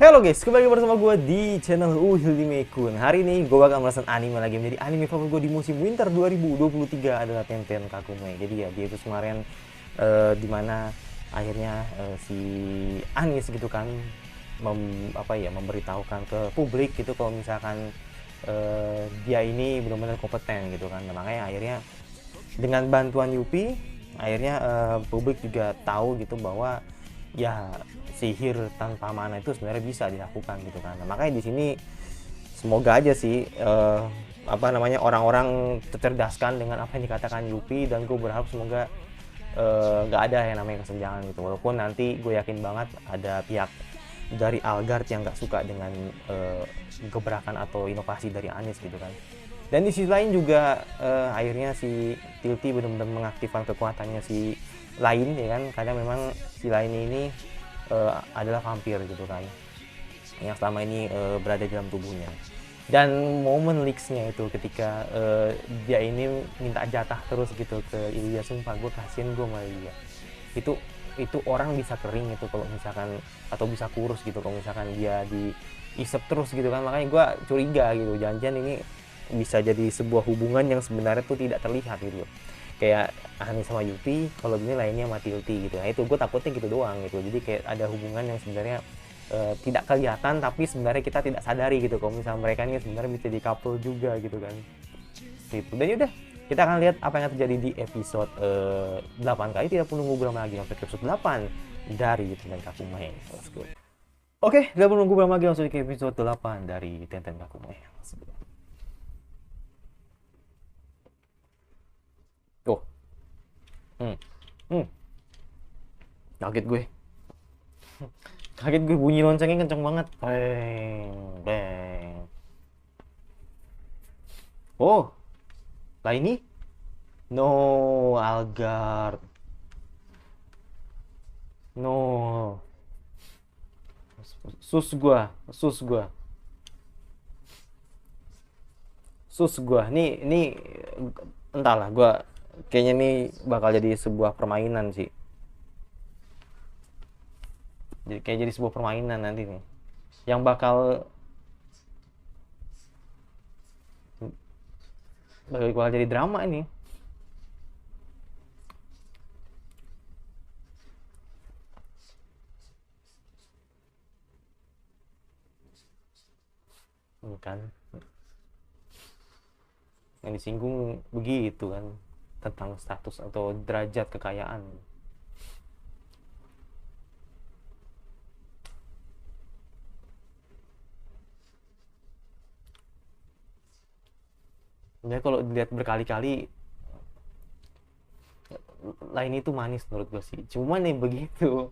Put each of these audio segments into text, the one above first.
Halo guys, kembali bersama gue di channel Uhilime-kun. Hari ini gue bakal merasakan anime lagi. Menjadi anime favorit gue di musim winter 2023 adalah Tenten Kakume. Jadi ya, dia itu kemarin dimana akhirnya si Anis gitu kan memberitahukan ke publik gitu kalau misalkan dia ini benar-benar kompeten gitu kan. Nah, makanya akhirnya dengan bantuan Yupi akhirnya publik juga tahu gitu bahwa ya sihir tanpa mana itu sebenarnya bisa dilakukan gitu kan. Nah, makanya di sini semoga aja sih orang-orang tercerdaskan dengan apa yang dikatakan Yupi, dan gue berharap semoga nggak ada yang namanya kesenjangan gitu. Walaupun nanti gue yakin banget ada pihak dari Algard yang nggak suka dengan gebrakan atau inovasi dari Anis gitu kan. Dan di sisi lain juga akhirnya si Tilty benar-benar mengaktifkan kekuatannya si Lain ya kan, karena memang si Lain ini adalah vampir gitu kan, yang selama ini berada di dalam tubuhnya. Dan momen leaksnya itu ketika dia ini minta jatah terus gitu ke Ilya, sumpah gue kasihan gue sama Ilya. Itu orang bisa kering itu kalau misalkan, atau bisa kurus gitu kalau misalkan dia diisep terus gitu kan. Makanya gue curiga gitu, jangan-jangan ini bisa jadi sebuah hubungan yang sebenarnya tuh tidak terlihat gitu, kayak Ani sama Yupi, kalau gini lainnya sama Tilty gitu. Nah itu gue takutnya gitu doang gitu, jadi kayak ada hubungan yang sebenarnya tidak kelihatan tapi sebenarnya kita tidak sadari gitu kalau misalnya mereka ini sebenarnya bisa di couple juga gitu kan gitu. Dan yaudah, kita akan lihat apa yang terjadi di episode 8 kali. Tidak perlu nunggu lama lagi, sampai episode 8 dari Tenten Kakume. Let's go. Oke, tidak perlu nunggu lama lagi, langsung ke episode 8 dari Tenten Kakume. Let's go. Oh, hmm, hmm, kaget gue. Kaget gue, bunyi loncengnya kenceng banget. Bang, bang. Oh, lah ini? No, Algard. No. Sus gua, sus gua. Sus gua. Nih entahlah, gua kayaknya nih bakal jadi sebuah permainan sih. Jadi kayak jadi sebuah permainan nanti nih. Yang bakal jadi drama ini. Kan yang disinggung begitu kan, tentang status atau derajat kekayaan. Sebenarnya kalau dilihat berkali-kali, Lain itu manis menurut gue sih, cuman nih begitu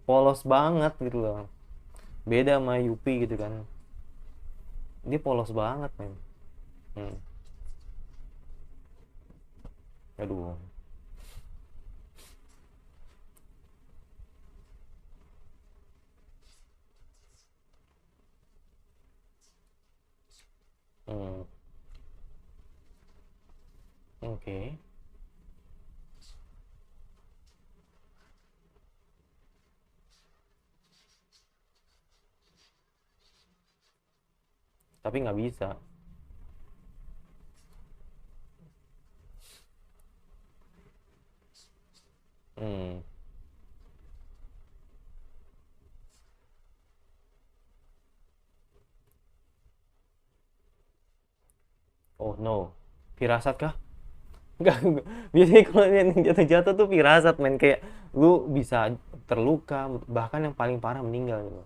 polos banget gitu loh, beda sama Yupi gitu kan, dia polos banget men. hmm. Aduh. hmm. Oke, okay. Tapi nggak bisa. hmm. Oh no, firasat kah? Enggak. Biasanya kalau yang jatuh-jatuh tuh firasat men, kayak lu bisa terluka, bahkan yang paling parah meninggal gitu.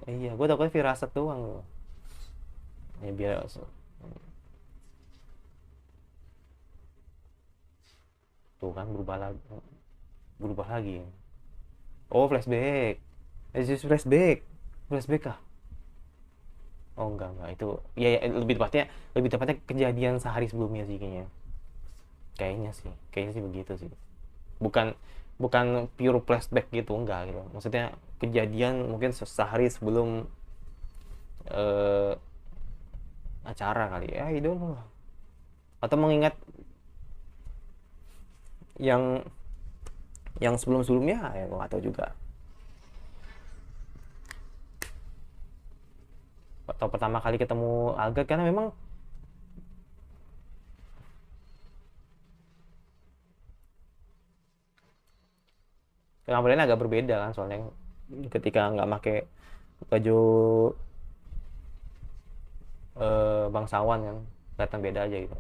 Iya, gue takutnya firasat doang loh. Ya biar tuh kan berubah lagi. Oh, flashback. Flashback. Flashback kah? Oh enggak itu. Ya, ya, lebih tepatnya kejadian sehari sebelumnya sih kayaknya. Kayaknya sih begitu sih. Bukan bukan pure flashback gitu, enggak gitu. Maksudnya kejadian mungkin sehari sebelum eh, acara kali ya, I don't know. Atau mengingat yang sebelum-sebelumnya, ya gue gak tahu juga. atau pertama kali ketemu Algar, karena memang penampilannya agak berbeda kan, soalnya ketika nggak pakai baju bangsawan kan kelihatan beda aja gitu.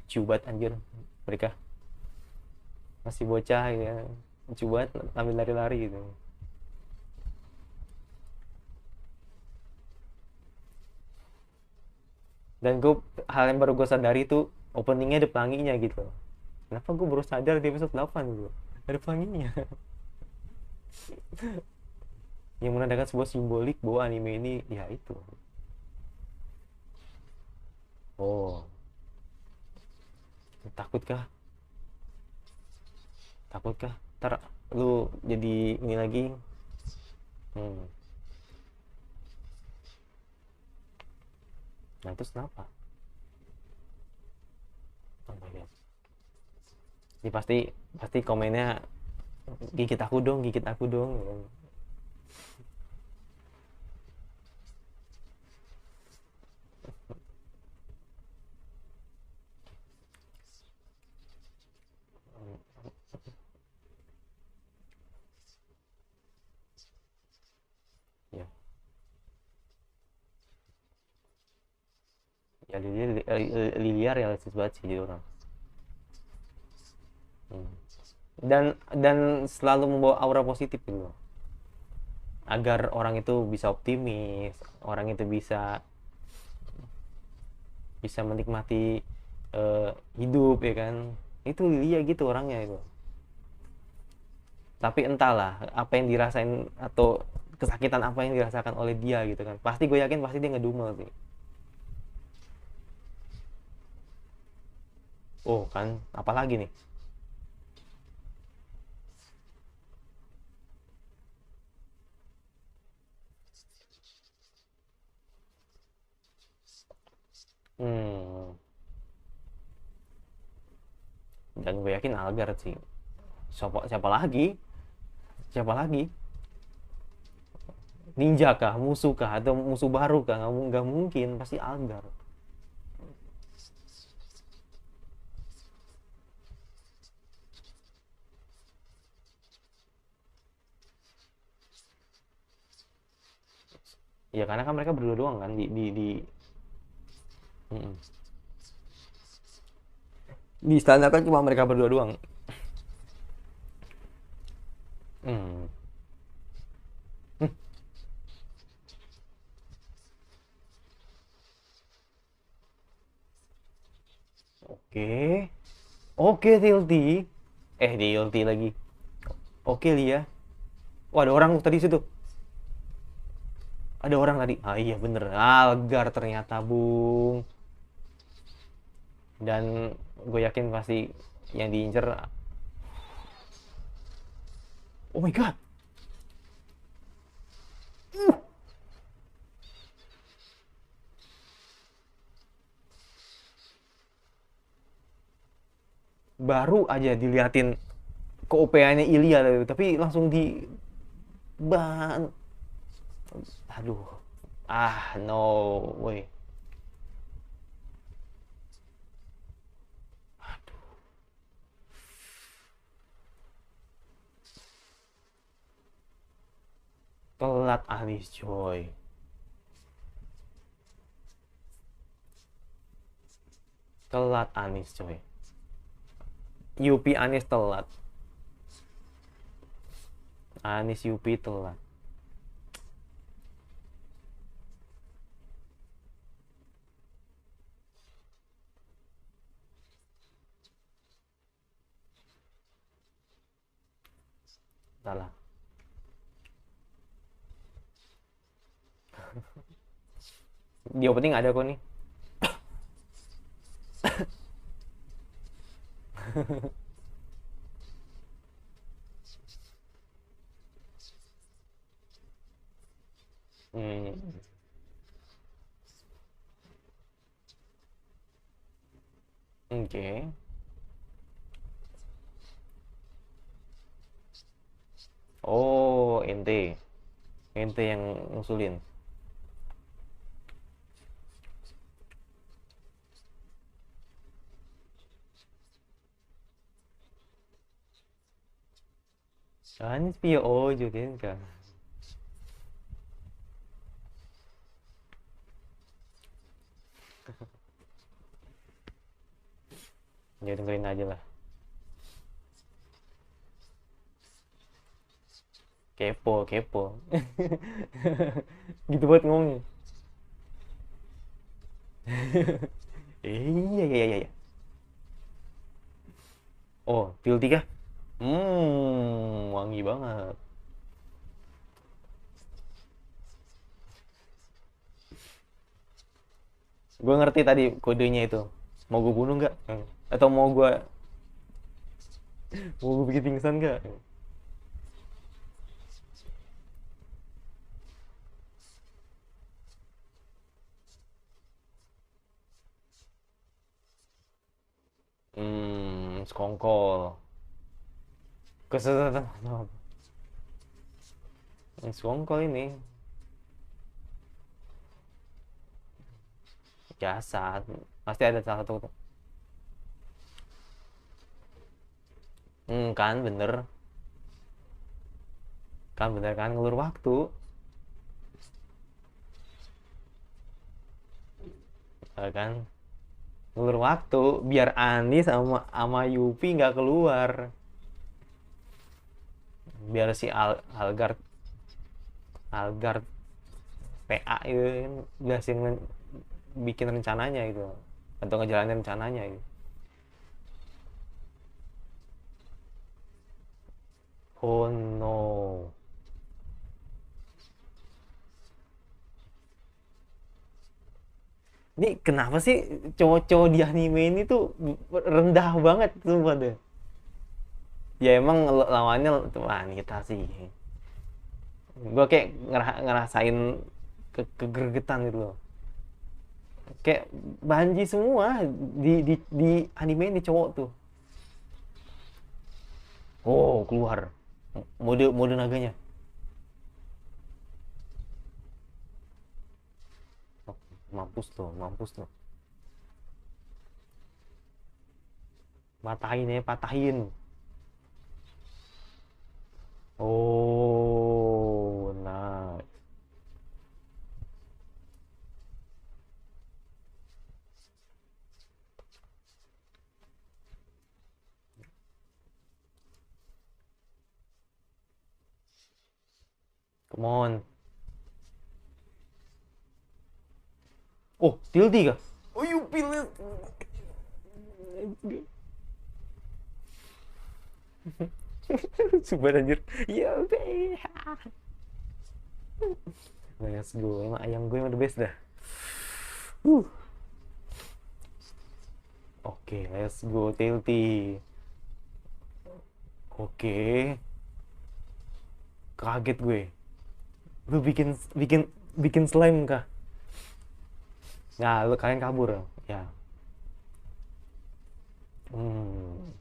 Cubat anjir mereka, masih bocah ya, cubat ambil lari-lari gitu. Dan gue, hal yang baru gue sadari itu openingnya ada pelanginya gitu. Kenapa gue baru sadar di episode 8 gitu ada pelanginya. Yang menandakan sebuah simbolik bahwa anime ini ya itu. Oh, takutkah? Takutkah? Ntar lu jadi ini lagi. Hmm. Nah itu kenapa? Oh my god. Ini pasti pasti komennya gigit aku dong, gigit aku dong. Ya, ya Lilia realistis banget sih jadi orang. Hmm. Dan selalu membawa aura positif gitu loh. Agar orang itu bisa optimis, orang itu bisa bisa menikmati hidup ya kan. Itu Lilia gitu orangnya itu. Tapi entahlah apa yang dirasain atau kesakitan apa yang dirasakan oleh dia gitu kan. Pasti gue yakin pasti dia ngedumel sih. Oh kan, apalagi nih? Hmm, dan gue yakin Algar sih. Siapa lagi? Siapa lagi? Ninja kah? Musuh kah? Atau musuh baru kah? Nggak mungkin, pasti Algar. Ya karena kan mereka berdua doang kan mm-mm. Di istana kan cuma mereka berdua doang. Hmm. Oke. Oke, Tilti. Tilti lagi. Oke, Lia. Wah, ada orang tadi situ. Ada orang tadi. Ah iya bener. Algar ternyata, Bung. Dan gue yakin pasti yang diincer. Oh my god. Baru aja diliatin ke OPA-nya Ilya tapi langsung di ban. Aduh. Ah, no way. Telat Anis coy. Telat Anis coy. Yupi Anis telat. Anis Yupi telat. Salah. Di opening ada kok nih. Hmm, oke. Oh, ente yang ngusulin. Kan Pio oh juga kan. Ya dengerin aja lah. Kepo. Gitu buat ngomongnya. Iya. Oh, pil tiga. Wangi banget. Gue ngerti tadi kodenya itu. Mau gue bunuh nggak? Atau mau gue bikin pingsan nggak? Sekongkol. Kesesatan. Sekongkol ini jasad. Pasti ada salah satu. Kan bener. Kan bener kan ngelur waktu. Kan ngelur waktu biar Ani sama Yupi nggak keluar. Biar si Algard Algard PA itu kan jelasin bikin rencananya gitu atau ngejalanin rencananya gitu. Oh no. Ini kenapa sih cowok-cowok di anime ini tuh rendah banget sumpah deh. Ya emang lawannya tuh wanita sih. Gue kayak ngerasain kegergetan gitu loh. Kayak banji semua di anime ini cowok tuh. Oh, keluar. Mode mode naganya. Oh, mampus tuh. Patahin ya, patahin. Oh, nah. Come on. Oh, tilti kah? Oh, you feel it. Sumpah anjir. Ya udah. Let's go. Emang ayam gue emang the best dah. Uh. Oke, let's go tilti. Oke. Kaget gue. Lu bikin bikin bikin slime kah? Nah, lu kalian kabur ya. Hmm.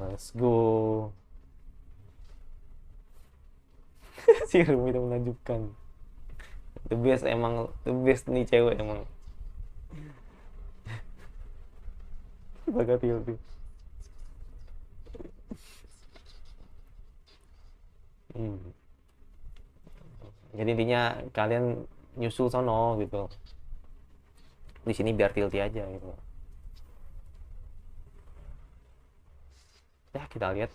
Let's go. Si Rumi itu menakjubkan. The best emang, the best nih cewek emang. Bagat tilti. Hmm. Jadi intinya kalian nyusul sono gitu. Di sini biar tilti aja gitu. Ya kita lihat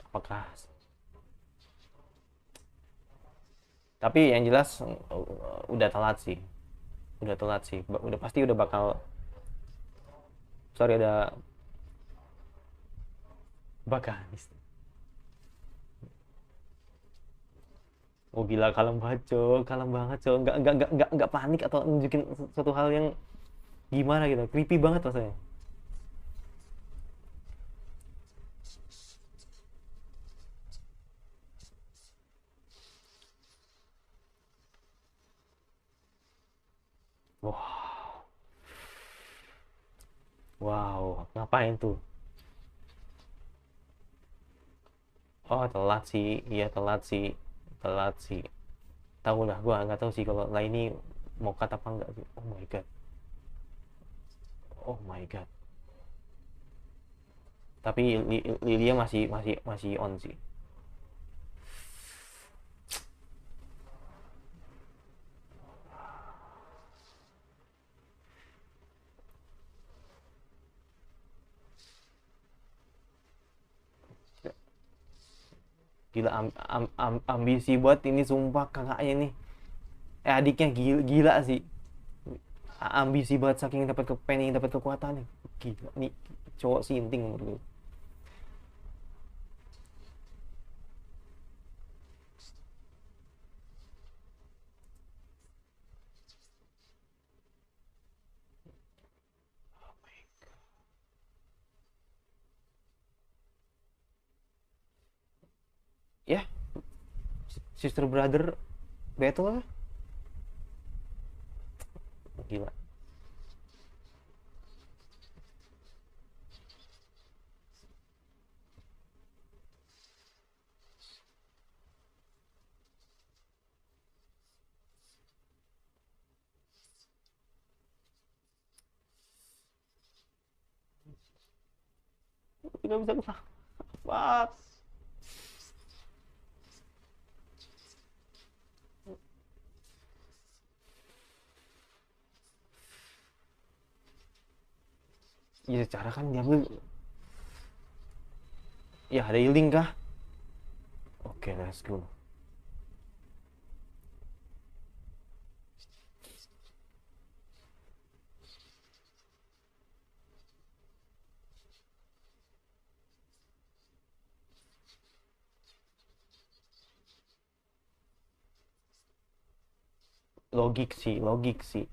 apakah. Tapi yang jelas udah telat sih. Udah telat sih. Udah pasti udah bakal. Sorry ada bakanis. Oh gila, kalem banget cok, kalem banget cok, nggak panik atau nunjukin suatu hal yang gimana gitu, creepy banget rasanya. Wah, wow, ngapain tuh? Oh telat sih, iya telat sih, telat sih. Tahu lah, gua nggak tahu sih kalau lah ini mau kata apa enggak sih. Oh my god, oh my god. Tapi Lilia masih masih masih on sih. Gila, ambisi buat ini sumpah kakaknya nih. Adiknya gila, gila sih. Ambisi banget saking dapat pengen dapat kekuatan nih. Gila nih, cowok sinting menurut gue. Ya, sister brother battle lah. Gila. Tidak bisa kenapa. Ya secara kan diambil. Ya ada healing kah? Oke, let's go. Logik sih, logik sih.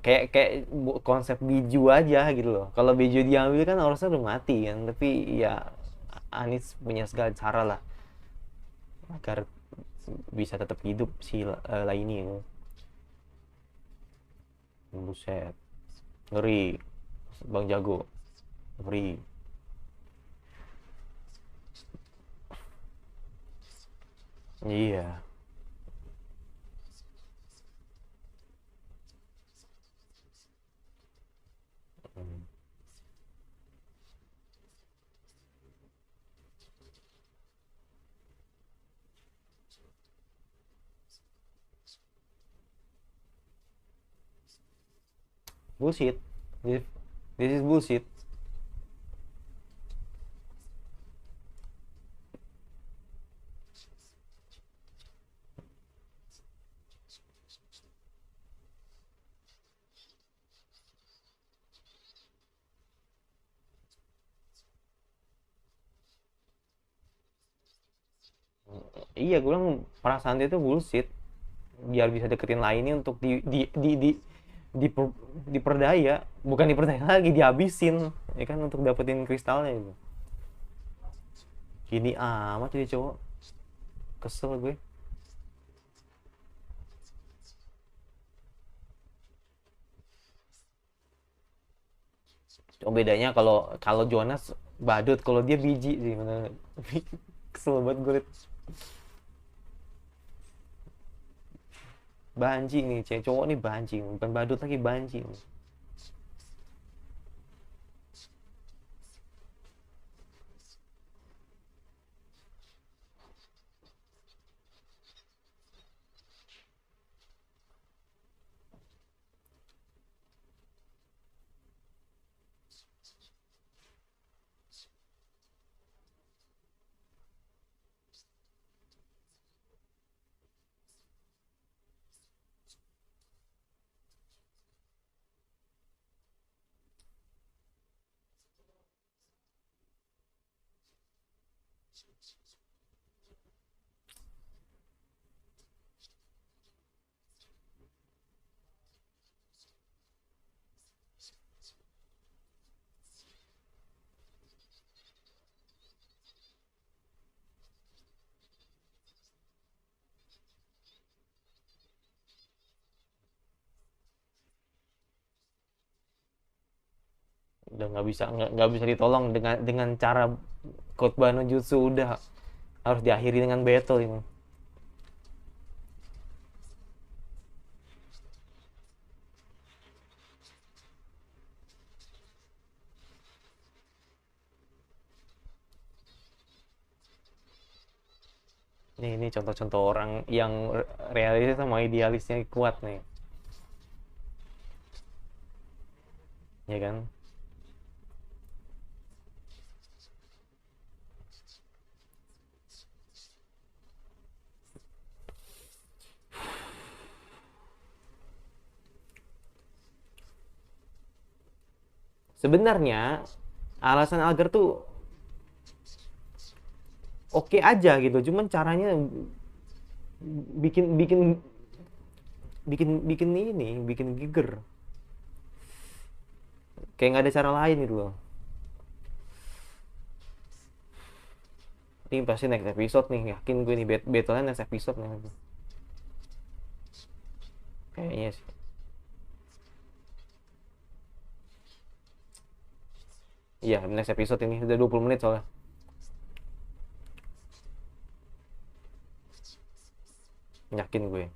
Kayak konsep Biju aja gitu loh. Kalau Biju diambil kan harusnya udah mati kan, tapi ya Anis punya segala cara lah agar bisa tetap hidup si Laini ini. Buset, ngeri. Bang Jago, ngeri. Iya. Hmm. Bullshit. This is bullshit. Iya, gue bilang perasaan dia itu bullshit. Biar bisa deketin lainnya untuk di diperdaya, bukan diperdaya lagi, dihabisin ya kan untuk dapetin kristalnya itu. Gini amat jadi cowok, kesel gue. Cuma bedanya kalau kalau Jonas badut, kalau dia biji sih bener. Kesel banget gue liat. Banci nih, cewek cowok nih banci, bukan badut lagi, banci. udah nggak bisa ditolong dengan cara khotbah no jutsu, udah harus diakhiri dengan battle ini. Ini contoh-contoh orang yang realistis sama idealisnya kuat nih, ya kan? Sebenarnya alasan Algar tuh oke aja gitu, cuman caranya bikin bikin bikin giger, kayak nggak ada cara lain gitu loh. Ini pasti next episode nih, yakin gue nih battle-nya next episode nih kayaknya sih. Iya, next episode ini udah 20 menit soalnya. Yakin gue.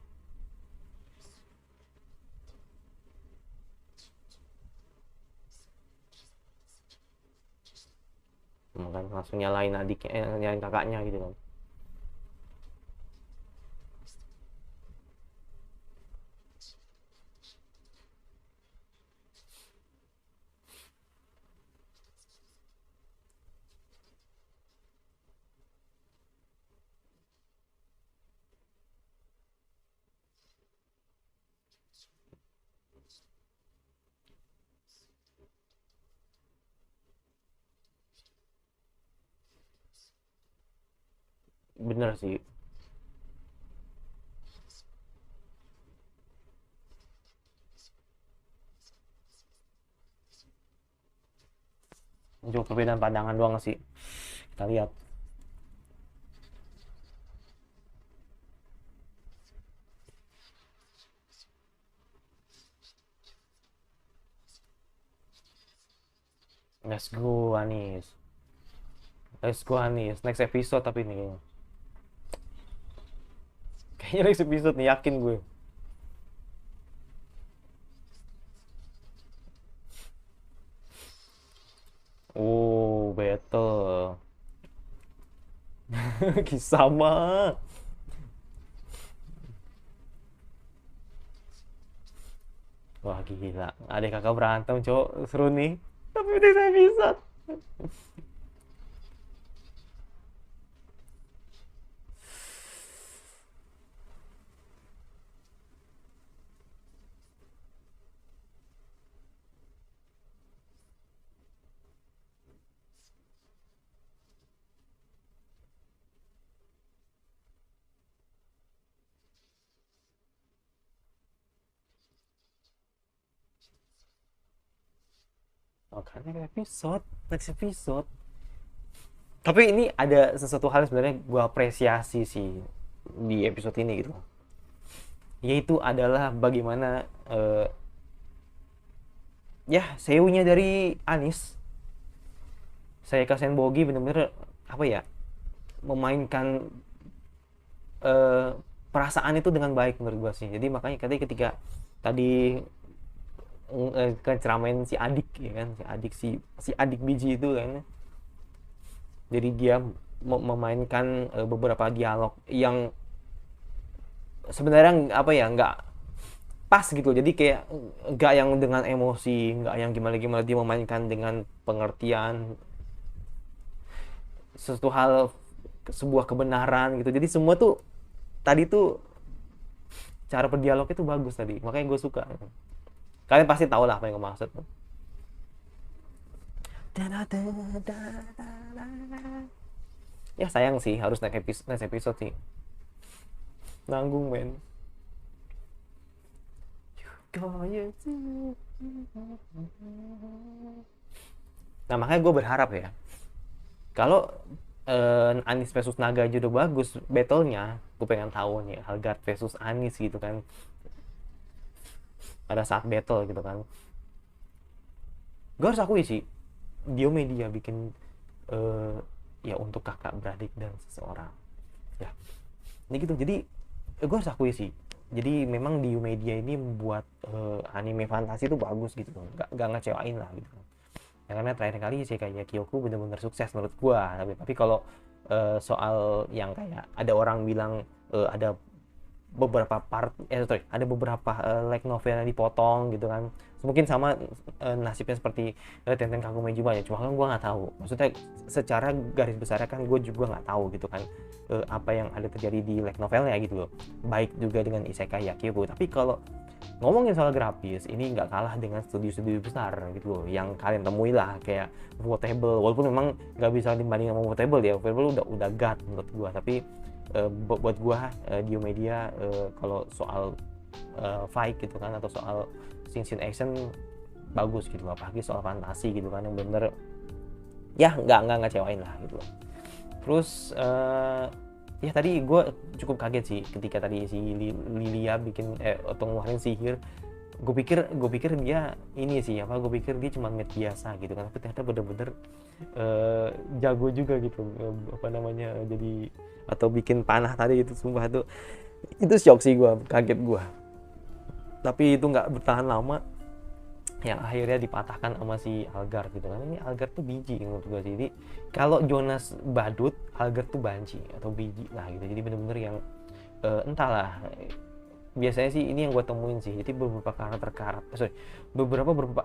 Kan langsung nyalain adiknya, nyalain kakaknya gitu kan. Bener sih. Cuma perbedaan pandangan doang sih. Kita lihat. Let's go Anis. Let's go Anis. Next episode tapi nih. Kayaknya next episode nih, yakin gue. Oh, battle. Kisama. Wah gila, adik kakak berantem cowok, seru nih. Tapi udah saya bisa. Oh kan next episode. Tapi ini ada sesuatu hal yang sebenarnya gue apresiasi sih di episode ini gitu. Yaitu adalah bagaimana ya seunya dari Anis, saya Kasen Bogi bener-bener apa ya, memainkan eh, perasaan itu dengan baik menurut gue sih. Jadi makanya ketika tadi kan ceramain si adik ya kan, si adik biji itu kan, jadi dia memainkan beberapa dialog yang sebenarnya apa ya, nggak pas gitu. Jadi kayak nggak yang dengan emosi, nggak yang gimana gimana, dia memainkan dengan pengertian sesuatu hal, sebuah kebenaran gitu. Jadi semua tuh tadi tuh cara berdialog itu bagus tadi, makanya gue suka. Kalian pasti tahu lah apa yang gue maksud. Ya sayang sih harus next episode sih, nanggung men. Nah makanya gue berharap ya, kalau Anis versus Naga aja udah bagus battlenya, gue pengen tahu nih Algard versus Anis gitu kan, pada saat battle gitu kan. gue harus akui sih, Diomedia bikin ya untuk kakak beradik dan seseorang ya ini gitu. Jadi gue harus akui sih, jadi memang Diomedia ini membuat anime fantasi itu bagus gitu, nggak ngecewain lah gitu ya, karena terakhir kali sih kayak Kyoku bener-bener sukses menurut gue. Tapi kalau soal yang kayak ada orang bilang ada beberapa ada beberapa light novel yang dipotong gitu kan, mungkin sama nasibnya seperti Tenten Kagome Juma ya, cuma kan gue nggak tahu, maksudnya secara garis besarnya kan gue juga nggak tahu gitu kan apa yang ada terjadi di light novelnya gitu loh, baik juga dengan Isekai Yakibu. Tapi kalau ngomongin soal grafis, ini nggak kalah dengan studio-studio besar gitu loh yang kalian temui lah, kayak Ufotable, walaupun memang nggak bisa dibanding sama Ufotable ya, Ufotable udah god menurut gue, tapi buat gua Diomedia kalau soal fight gitu kan, atau soal scene action bagus gitu, apalagi soal fantasi gitu kan yang bener ya nggak ngecewain lah gitu. Terus ya tadi gue cukup kaget sih ketika tadi si Lilia bikin atau ngeluarin sihir. Gue pikir dia ini sih apa, gue pikir dia cuma med biasa gitu kan, tapi ternyata bener-bener jago juga gitu apa namanya, jadi atau bikin panah tadi itu, sumpah itu shock sih, gue kaget gue. Tapi itu nggak bertahan lama, yang akhirnya dipatahkan sama si Algar gitu kan. Ini Algar tuh biji menurut gue sih. Jadi kalau Jonas badut, Algar tuh banci atau biji lah gitu. Jadi bener-bener yang entahlah, biasanya sih ini yang gue temuin sih. Jadi beberapa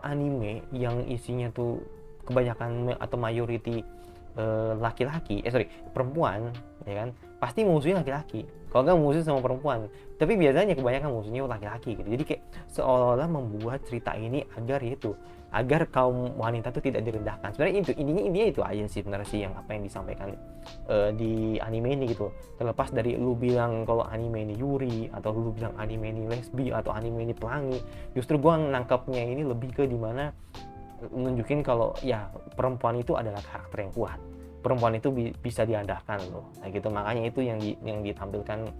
anime yang isinya tuh kebanyakan atau mayority laki-laki, perempuan ya kan, pasti musuhnya laki-laki. Kalau nggak musuhnya sama perempuan, tapi biasanya kebanyakan musuhnya laki-laki gitu. Jadi kayak seolah-olah membuat cerita ini agar kaum wanita tuh tidak direndahkan. Sebenarnya itu intinya itu aja sih sebenarnya sih, yang apa yang disampaikan di anime ini gitu. Terlepas dari lu bilang kalau anime ini yuri, atau lu bilang anime ini lesbi, atau anime ini pelangi, justru gua nangkapnya ini lebih ke dimana nunjukin kalau ya perempuan itu adalah karakter yang kuat, perempuan itu bisa diandalkan loh, nah gitu. Makanya itu yang ditampilkan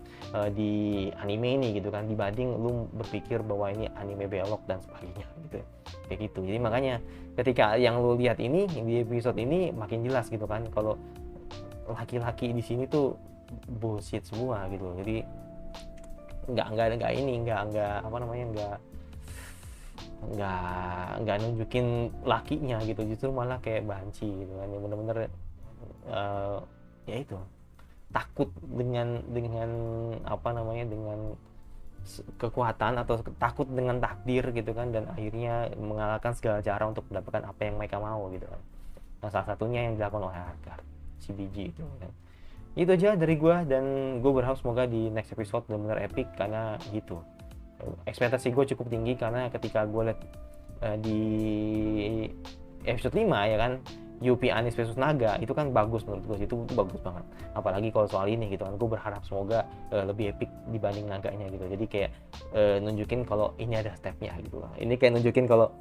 di anime ini gitu kan, dibanding lu berpikir bahwa ini anime belok dan sebagainya gitu, kayak gitu. Jadi makanya ketika yang lu lihat ini di episode ini makin jelas gitu kan, kalau laki-laki di sini tuh bullshit semua gitu. Jadi nggak apa namanya, nggak nunjukin lakinya gitu, justru malah kayak banci gitu kan, yang bener-bener ya itu takut dengan apa namanya, dengan kekuatan, atau takut dengan takdir gitu kan, dan akhirnya mengalahkan segala cara untuk mendapatkan apa yang mereka mau gitu kan. Nah salah satunya yang dilakukan oleh Algar, si biji itu kan. Itu aja dari gue, dan gue berharap semoga di next episode benar-benar epic, karena gitu ekspektasi gue cukup tinggi, karena ketika gue lihat di episode 5 ya kan, Yupi Anis versus Naga itu kan bagus menurut gue, itu bagus banget. Apalagi kalau soal ini gitu kan, gue berharap semoga lebih epic dibanding Naganya gitu. Jadi kayak nunjukin kalau ini ada stepnya gitu lah. Ini kayak nunjukin kalau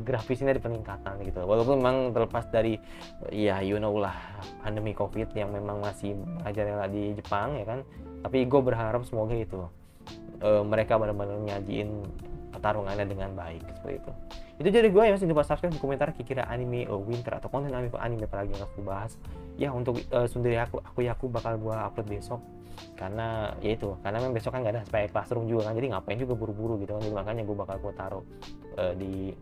grafisnya ada peningkatan gitu. Walaupun memang terlepas dari ya you know lah, pandemi COVID yang memang masih merajalela di Jepang ya kan. Tapi gue berharap semoga itu mereka benar-benar nyajiin pertarungannya dengan baik seperti itu. Itu jadi gue ya, masih lupa subscribe, di komentar kira-kira anime winter atau konten anime apalagi yang aku bahas ya. Untuk sendiri aku bakal gue upload besok, karena ya itu, karena memang besok kan nggak ada spy classroom juga kan, jadi ngapain juga buru-buru gitu kan. Jadi makanya gue bakal taruh di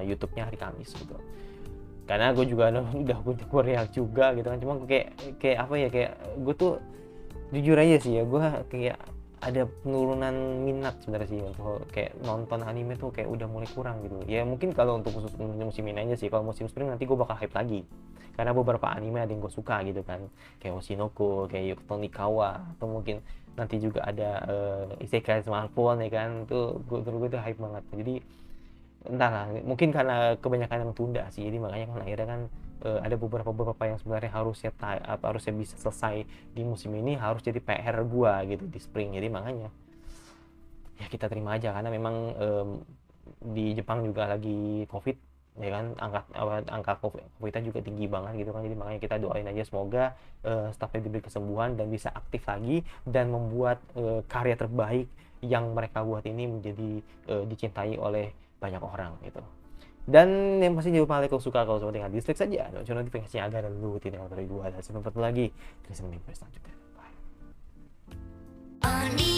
YouTube-nya hari Kamis gitu, karena gue juga udah gue react juga gitu kan. Cuma kayak apa ya, kayak gue tuh jujur aja sih ya, gue kayak ada penurunan minat sebenarnya sih untuk kayak nonton anime tuh, kayak udah mulai kurang gitu ya. Mungkin kalau untuk khusus musim ini aja sih, kalau musim spring nanti gue bakal hype lagi, karena beberapa anime ada yang gue suka gitu kan, kayak Oshinoko, kayak Yokito Nikawa, atau mungkin nanti juga ada Isekai Smartphone ya kan, tuh gue tuh hype banget. Jadi entahlah, mungkin karena kebanyakan yang tunda sih, jadi makanya kan akhirnya kan ada beberapa yang sebenarnya harusnya bisa selesai di musim ini, harus jadi PR gua gitu di spring. Jadi makanya ya kita terima aja, karena memang di Jepang juga lagi COVID ya kan, angka COVID-nya juga tinggi banget gitu kan. Jadi makanya kita doain aja semoga staffnya diberi kesembuhan dan bisa aktif lagi, dan membuat karya terbaik yang mereka buat ini menjadi dicintai oleh banyak orang gitu. Dan yang pasti jangan lupa like kalau suka, kalau suka tinggal dislike saja, lonceng notifikasinya agar lu tidak dari gua. Dan sampai ketemu lagi di semenit selanjutnya. Bye.